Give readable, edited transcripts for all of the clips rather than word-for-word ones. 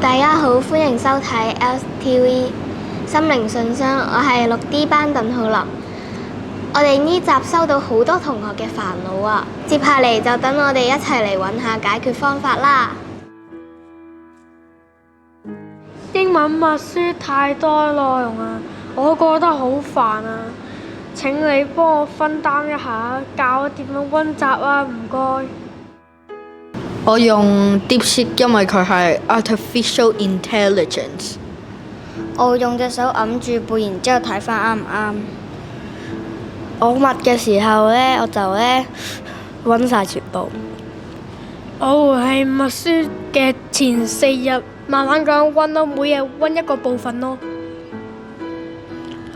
大家好，歡迎收睇 LTV 心靈信箱，我係6D 班鄧浩琳。我哋呢集收到好多同學嘅煩惱啊，接下嚟就等我哋一齊嚟揾下解決方法啦。英文默書太多內容啊，我覺得好煩啊！請你幫我分擔一下，教我點樣溫習啊，唔該。我用 DeepSeek，因為佢係 Artificial Intelligence。我用隻手揞住背，然之後睇翻啱唔啱。我默嘅時候呢，我就溫晒全部。我會係默書嘅前4日慢慢咁樣溫咯，每日溫一個部分咯。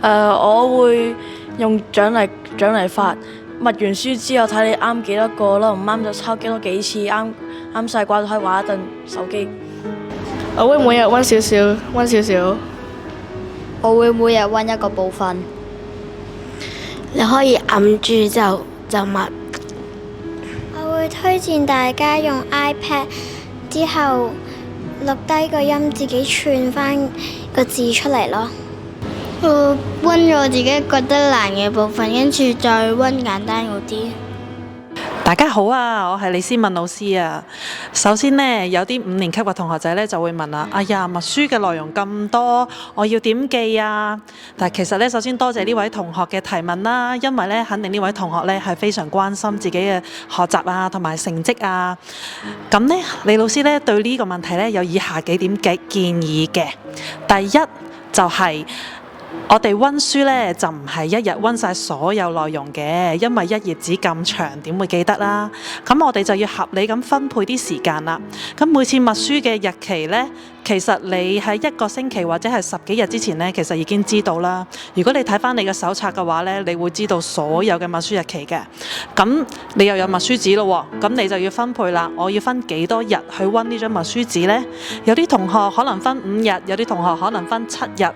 我會用獎勵法，默完書之後睇你啱幾多個咯，唔啱就抄幾次，啱晒掛就可以玩一陣手機。我會每日溫少少。我會每日溫一個部分。你可以揞住就默。我會推薦大家用 iPad 之後錄低個音，自己串翻個字出嚟咯。溫咗自己覺得難嘅部分，跟住再溫簡單嗰啲。大家好啊，我係李思敏老師啊。首先呢，有啲5年級嘅同學仔呢就會問啦：哎呀，默書嘅內容咁多，我要點記啊？但係其實呢，首先多謝呢位同學嘅提問啦，因為呢，肯定呢位同學呢係非常關心自己嘅學習啊，同埋成績啊。咁呢，李老師呢對呢個問題呢有以下幾點嘅建議嘅。第一就係，我哋溫書呢，就唔係一日溫晒所有內容嘅，因為一頁紙咁長，點會記得啦？咁我哋就要合理咁分配啲時間啦。咁每次默書嘅日期呢，其實你喺1個星期或者係10幾日之前呢，其實已經知道啦。如果你睇翻你嘅手冊嘅話呢，你會知道所有嘅默書日期嘅。咁你又有默書紙咯，咁你就要分配啦。我要分幾多日去溫呢張默書紙呢？有啲同學可能分5日，有啲同學可能分7日。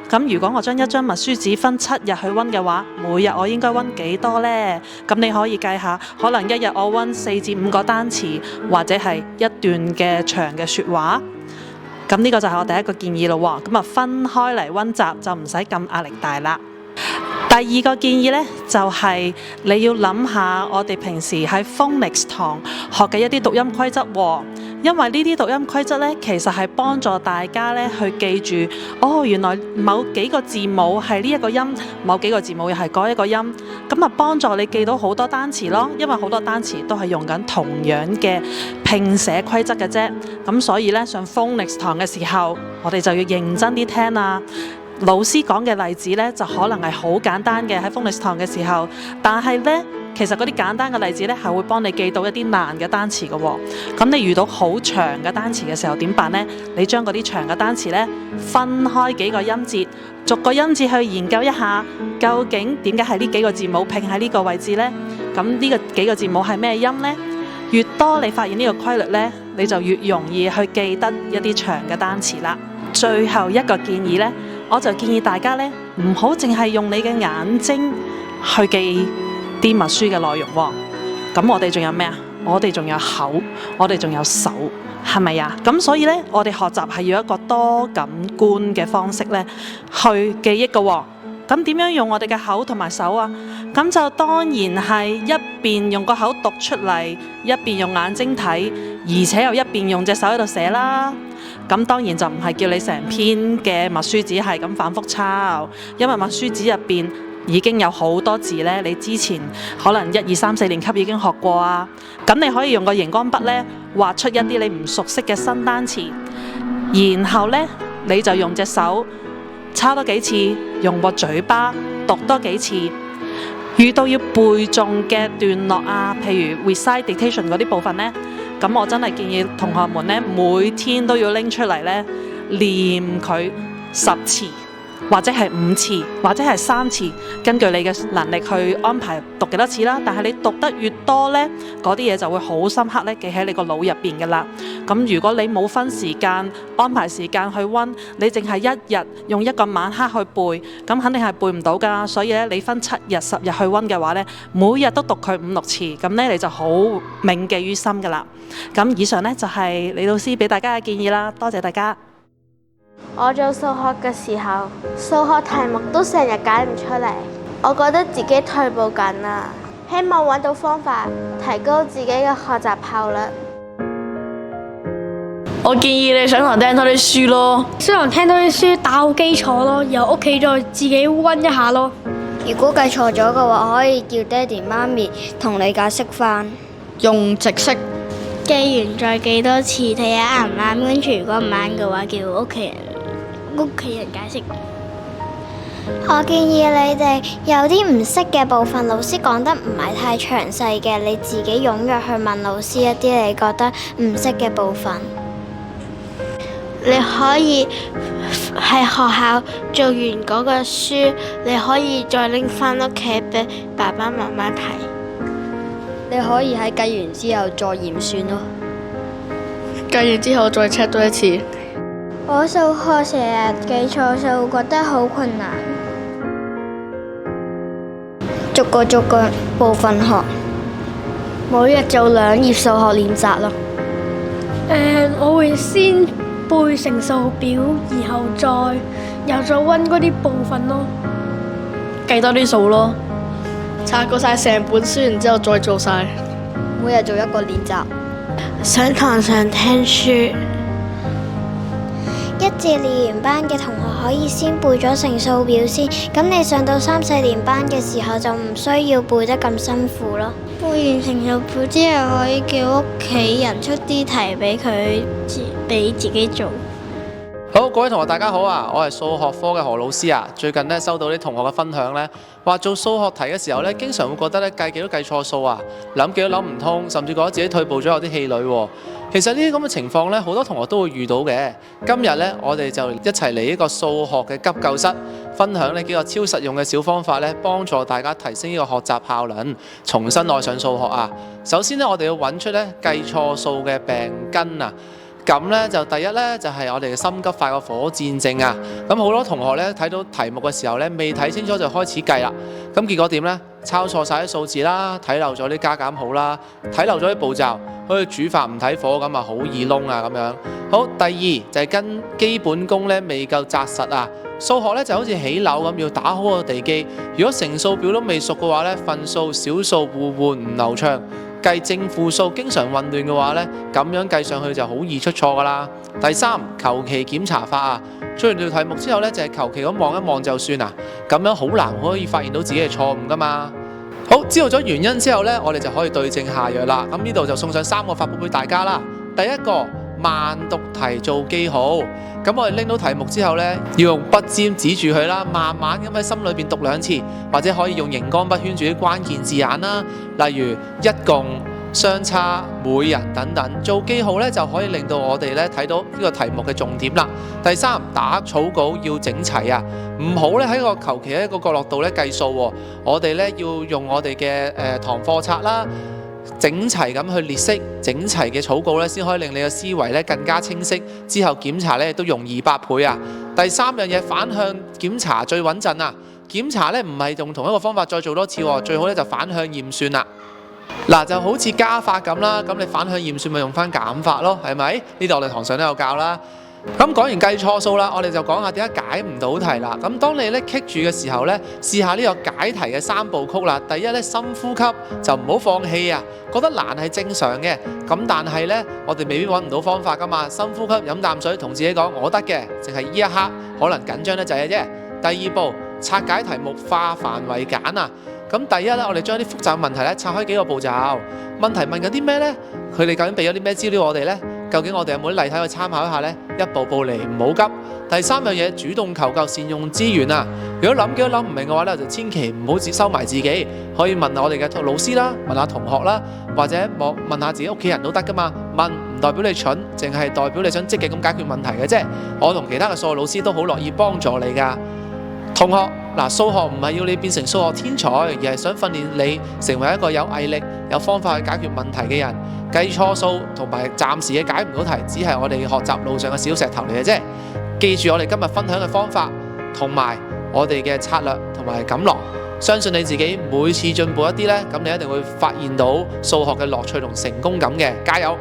咁如果我將一張默書紙分7日去溫嘅話，每日我應該溫幾多呢？咁你可以計下，可能一日我溫4至5個單詞，或者係一段嘅長嘅説話。咁呢個就係我第一個建議咯。咁啊，分開嚟溫習就唔使咁壓力大啦。第二個建議呢，就係你要諗下我哋平時喺 Phonics 堂學嘅一啲讀音規則喎。因為呢啲讀音規則呢，其實係幫助大家呢去記住，原來某幾個字母係呢一個音，某幾個字母又係嗰一個音，咁啊幫助你記到好多單詞咯。因為好多單詞都係用緊同樣嘅拼寫規則嘅啫。咁所以呢，上 Phonics 堂嘅時候，我哋就要認真啲聽啦。老師講嘅例子呢，就可能係好簡單嘅喺 Phonics 堂嘅時候，但係呢，其實嗰啲簡單嘅例子呢，係會幫你記到一啲難嘅單詞嘅喎。咁你遇到好長嘅單詞嘅時候點辦呢？你將嗰啲長嘅單詞呢，分開幾個音節，逐個音節去研究一下，究竟點解係呢幾個字母拼喺呢個位置呢？咁呢個幾個字母係咩音呢？越多你發現呢個規律呢，你就越容易去記得一啲長嘅單詞啦。最後一個建議呢，我就建議大家呢，唔好淨係用你嘅眼睛去記啲默書嘅內容喎。咁我哋仲有咩啊？我哋仲有口，我哋仲有手，係咪啊？咁所以呢，我哋學習係要一個多感官嘅方式呢去記憶嘅喎。咁點樣用我哋嘅口同埋手啊？咁就當然係一邊用個口讀出嚟，一邊用眼睛睇，而且又一邊用隻手喺度寫啦。咁當然就唔係叫你成篇嘅默書紙係咁反覆抄，因為默書紙入邊已經有好多字呢，你之前可能1、2、3、4年級已經學過啊。咁你可以用個熒光筆呢畫出一啲你唔熟悉嘅新單詞，然後呢，你就用隻手抄多幾次，用個嘴巴讀多幾次。遇到要背誦嘅段落啊，譬如 recite dictation 嗰啲部分呢，咁我真係建議同學們呢，每天都要拎出嚟呢，念佢10次。或者係5次，或者係3次，根據你嘅能力去安排讀幾多次啦。但係你讀得越多呢，嗰啲嘢就會好深刻咧，記喺你個腦入邊㗎啦。咁如果你冇分時間安排時間去溫，你淨係一日用一個晚黑去背，咁肯定係背唔到㗎。所以咧，你分7日、10日去溫嘅話呢，每日都讀佢5、6次，咁呢，你就好銘記於心㗎啦。咁以上呢，就係李老師俾大家嘅建議啦，多謝大家。我做數學嘅時候，數學題目都成日解唔出嚟，我覺得自己退步緊啦，希望揾到方法提高自己嘅學習效率。我建議你上堂聽多啲書咯，上堂聽多啲書打好基礎咯，然後屋企再自己溫一下咯。如果計錯咗嘅話，可以叫爹哋媽咪同你解釋返。用直式。記完再記多次，睇下啱唔啱。跟住如果唔啱嘅話，叫屋企人解釋。我建議你哋有啲唔識嘅部分，老師講得唔係太詳細嘅，你自己踴躍去問老師一啲你覺得唔識嘅部分。你可以喺學校做完嗰個書，你可以再拎返屋企俾爸爸媽媽睇。你可以喺計完之後再驗算咯。計完之後再 check 多一次。我數學成日記錯數，覺得好困難。逐個部分學，每日做2頁數學練習咯。我會先背乘數表，然後再溫嗰啲部分咯。計多啲數咯。查過晒成本書，然之後再做晒。每日做一個練習。上堂上聽書。1至2年班嘅同學可以先背咗乘數表先，咁你上到3、4年班嘅時候就唔需要背得咁辛苦咯。背完乘數表之後，可以叫屋企人出啲題俾自己做。好，各位同學大家好啊！我係數學科嘅何老師啊。最近咧收到啲同學嘅分享咧，話做數學題嘅時候咧，經常會覺得咧計幾都計錯數啊，諗幾都諗唔通，甚至覺得自己退步咗有啲氣餒喎。其實呢啲咁嘅情況咧，好多同學都會遇到嘅。今日咧，我哋就一齊嚟一個數學嘅急救室，分享呢幾個超實用嘅小方法咧，幫助大家提升呢個學習效能，重新愛上數學啊！首先咧，我哋要揾出咧計錯數嘅病根啊！咁咧就第一咧就係我哋嘅心急快個火箭症啊！咁好多同學咧睇到題目嘅時候咧，未睇清楚就開始計啦。咁結果點咧？抄錯晒啲數字啦，睇漏咗啲加減號啦，睇漏咗啲步驟，好似煮飯唔睇火咁啊，好易燶啊咁樣。好，第二就係跟基本功咧未夠紮實啊！數學咧就好似起樓咁，要打好個地基。如果乘數表都未熟嘅話咧，分數、小數互換唔流暢。計正負數經常混亂嘅話呢，咁樣計上去就好易出錯噶啦。第三，求其檢查法啊，做完條題目之後呢，就係求其咁望一望就算啊，咁樣好難可以發現到自己嘅錯誤噶嘛。好，知道咗原因之後呢，我哋就可以對症下藥啦。咁呢度就送上3個法寶俾大家啦。第一個，慢讀題做記號。咁我哋拎到題目之後呢，要用筆尖指住佢啦，慢慢咁喺心裏邊讀2次，或者可以用熒光筆圈住啲關鍵字眼啦，例如一共、相差、每人等等，做記號呢，就可以令到我哋呢睇到呢個題目嘅重點啦。第三，打草稿要整齊啊，唔好咧喺個求其喺一個角落度咧計數喎。我哋呢要用我哋嘅堂課冊啦，整齊咁去列式，整齊嘅草稿咧，先可以令你嘅思維咧更加清晰，之後檢查咧都容易百倍啊！第三樣嘢，反向檢查最穩陣啊！檢查咧唔係用同一個方法再做多次喎，最好咧就反向驗算啦。嗱，就好似加法咁啦，咁你反向驗算咪用翻減法咯，係咪？呢度我哋堂上都有教啦。咁講完計錯數啦，我哋就講下點解解唔到題啦。咁當你咧棘住嘅時候咧，試下呢個解題嘅3部曲啦。第一咧，深呼吸，就唔好放棄啊。覺得難係正常嘅，咁但係咧，我哋未必揾唔到方法噶嘛。深呼吸，飲啖水，同自己講我得嘅，淨係呢一刻可能緊張得滯嘅啫。第二步，拆解題目，化繁為簡啊。咁第一咧，我哋將啲複雜問題咧拆開幾個步驟。問題問緊啲咩咧？佢哋究竟俾咗啲咩資料我哋咧？究竟我哋有冇啲例題去參考一下呢？一步步嚟，唔好急。第三樣嘢，主動求救，善用資源啊！如果諗幾都諗唔明嘅話咧，就千祈唔好只收埋自己，可以問我哋嘅老師啦，問下同學啦，或者問下自己屋企人都得噶嘛。問唔代表你蠢，淨係代表你想積極咁解決問題嘅啫。我同其他嘅數學老師都好樂意幫助你噶。同學，嗱，數學唔係要你變成數學天才，而係想訓練你成為一個有毅力、有方法去解決問題嘅人。計錯數同埋暫時嘅解唔到題，只係我哋學習路上嘅小石頭嚟嘅啫。記住我哋今日分享嘅方法，同埋我哋嘅策略同埋錦囊，相信你自己每次進步一啲呢，咁你一定會發現到數學嘅樂趣同成功感嘅。加油！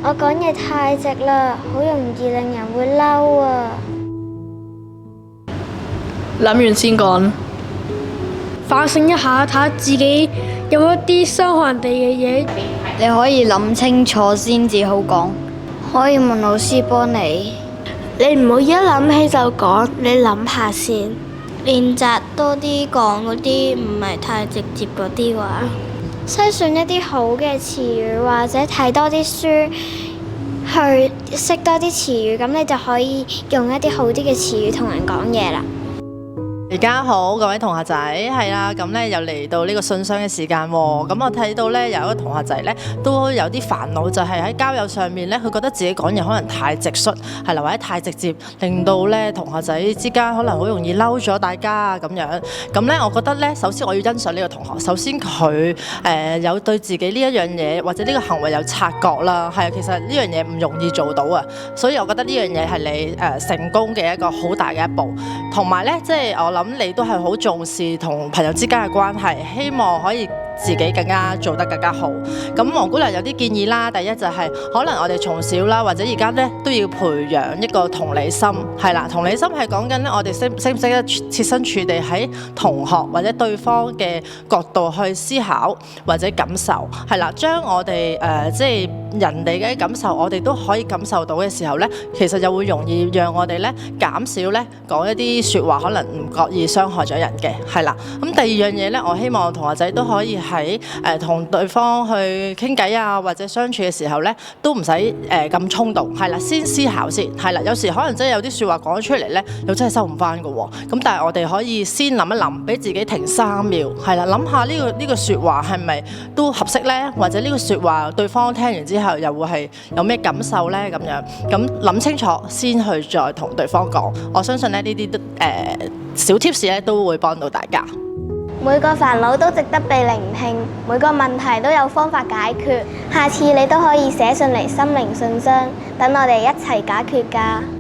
我講嘢太直啦，好容易令人會嬲啊！諗完先講。反省一下，睇下自己有冇一啲傷害人哋嘅嘢。你可以諗清楚先至好講，可以問老師幫你。你唔好一諗起就講，你諗下先。練習多啲講嗰啲唔係太直接嗰啲話，篩選一啲好嘅詞語，或者睇多啲書，去識多啲詞語，咁你就可以用一啲好啲嘅詞語同人講嘢啦。大家好，各位同學仔，係啦，咁咧又嚟到呢個信箱嘅時間喎。咁我睇到咧有一個同學仔咧都有啲煩惱，就係喺交友上面咧，佢覺得自己講嘢可能太直率，係啦，或者太直接，令到咧同學仔之間可能好容易嬲咗大家啊咁樣。咁咧，我覺得咧，首先我要欣賞呢個同學，首先佢有對自己呢一樣嘢或者呢個行為有察覺啦，係啊，其實呢樣嘢唔容易做到啊，所以我覺得呢樣嘢係你成功嘅一個好大嘅一步。同埋咧，即係我諗你都係好重視同朋友之間嘅關係，希望可以自己更加做得更加好。咁黃姑娘有啲建議啦，第一就係可能我哋從小啦，或者而家咧都要培養一個同理心，係啦，同理心係講緊咧我哋識唔識得設身處地喺同學或者對方嘅角度去思考或者感受，係啦，將我哋即係人哋嘅感受，我哋都可以感受到嘅時候咧，其實就會容易讓我哋咧減少咧講一啲説話可能唔覺意傷害咗人嘅，係啦。咁第二樣嘢咧，我希望同學仔都可以喺同對方去傾偈啊，或者相處嘅時候咧，都唔使咁衝動，係啦，先思考先，係啦。有時可能真係有啲説話講咗出嚟咧，又真係收唔翻㗎喎。咁但係我哋可以先諗一諗，俾自己停3秒，係啦，諗下呢個説話係咪都合適咧？或者呢個説話對方聽完之後又會係有咩感受咧？咁樣咁諗清楚先去再同對方講。我相信咧呢啲小 tips 咧都會幫到大家。每個煩惱都值得被聆聽，每個問題都有方法解決。下次你都可以寫信嚟心靈信箱，等我哋一齊解決㗎。